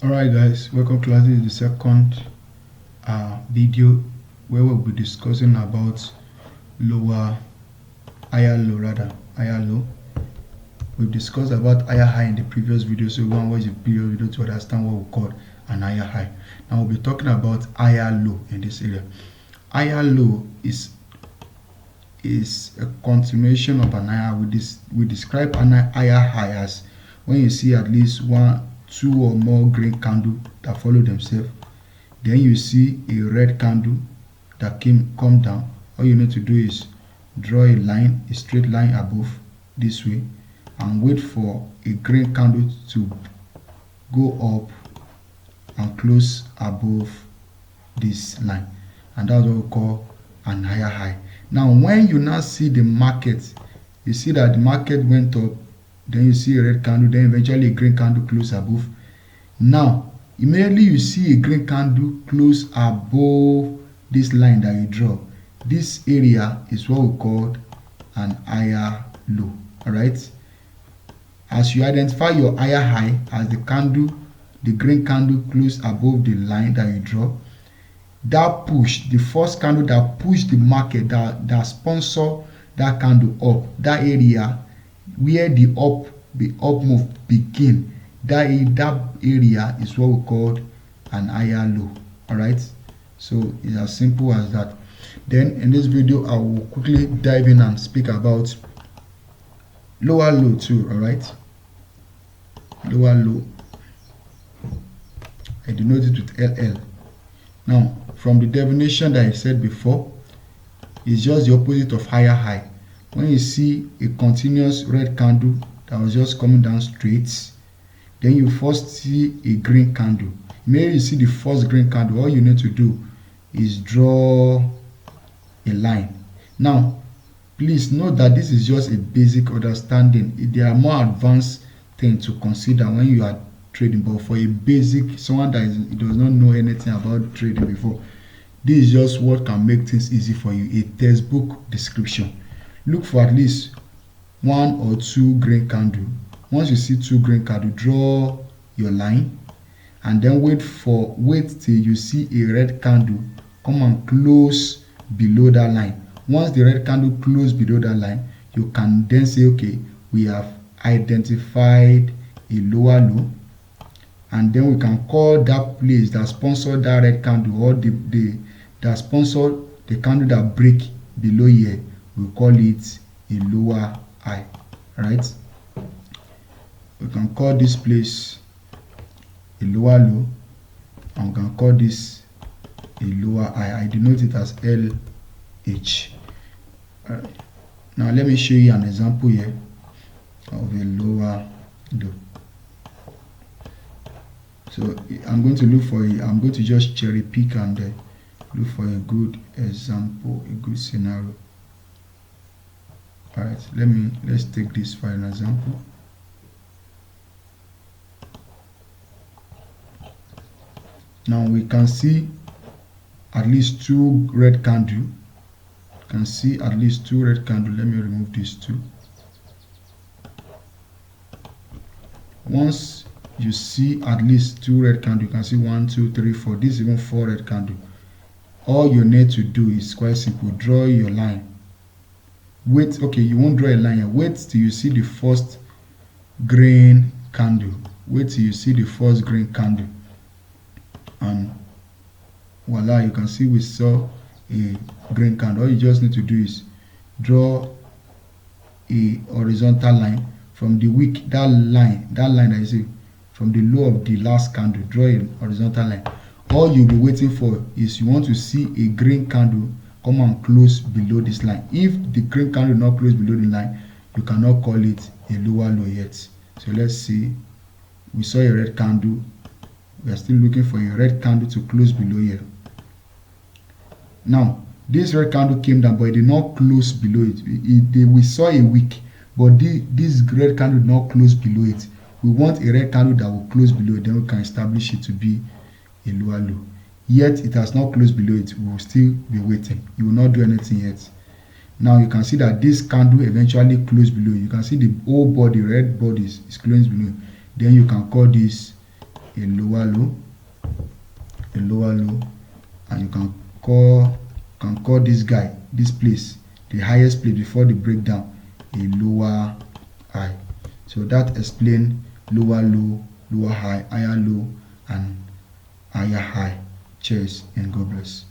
Alright guys, welcome class. This is the second video where we'll be discussing about higher low. We've discussed about higher high in the previous video, so you want to watch the previous video to understand what we call an higher high. Now we'll be talking about higher low in this area. Higher low is a continuation of an higher. We describe an higher high as when you see at least two or more green candle that follow themselves, then you see a red candle that come down. All you need to do is draw a straight line above this way and wait for a green candle to go up and close above this line, and that's what we call an higher high. Now when you now see the market, you see that the market went up, then you see a red candle, then eventually a green candle close above. Now immediately you see a green candle close above this line that you draw. This area is what we call an higher low. Alright, as you identify your higher high as the green candle close above the line that you draw, the first candle that pushed the market, that sponsor that candle up, that area where the up move begin, that area is what we call an higher low. Alright, so it's as simple as that. Then in this video I will quickly dive in and speak about lower low too. Alright, lower low, I denote it with LL. Now from the definition that I said before, it's just the opposite of higher high. When you see a continuous red candle that was just coming down straight, then you first see a green candle. Maybe you see the first green candle, all you need to do is draw a line. Now please note that this is just a basic understanding. There are more advanced things to consider when you are trading, but for a basic, someone that does not know anything about trading before, this is just what can make things easy for you. A textbook description. Look for at least one or two green candle. Once you see two green candle, draw your line and then wait till you see a red candle come and close below that line. Once the red candle close below that line, you can then say, okay, we have identified a lower low, and then we can call that place that sponsored that red candle, or that sponsored the candle that break below here, we call it a lower high. Right, we can call this place a lower low, and we can call this a lower high. I denote it as LH. Alright, now let me show you an example here of a lower low. So I'm going to just cherry pick and look for a good example, a good scenario. Alright, let's take this for an example. Now we can see at least two red candle. Let me remove these two. Once you see at least two red candle, you can see 1, 2, 3, 4. This is even 4 red candle. All you need to do is quite simple. Draw your line. Wait, okay, you won't draw a line here. Wait till you see the first green candle. And voila, you can see we saw a green candle. All you just need to do is draw a horizontal line from the wick, that line that you see from the low of the last candle. Draw a horizontal line. All you'll be waiting for is you want to see a green candle come and close below this line. If the green candle not close below the line, you cannot call it a lower low yet. So let's see, we saw a red candle. We are still looking for a red candle to close below here. Now this red candle came down, but it did not close below it. We saw a wick, but this red candle did not close below it. We want a red candle that will close below it, then we can establish it to be a lower low. Yet it has not closed below it. We will still be waiting. You will not do anything yet. Now you can see that this candle eventually closed below. You can see the whole body, red body is closed below. Then you can call this a lower low, and you can call this guy, this place, the highest place before the breakdown, a lower high. So that explains lower low, lower high, higher low, and higher high. Cheers and God bless.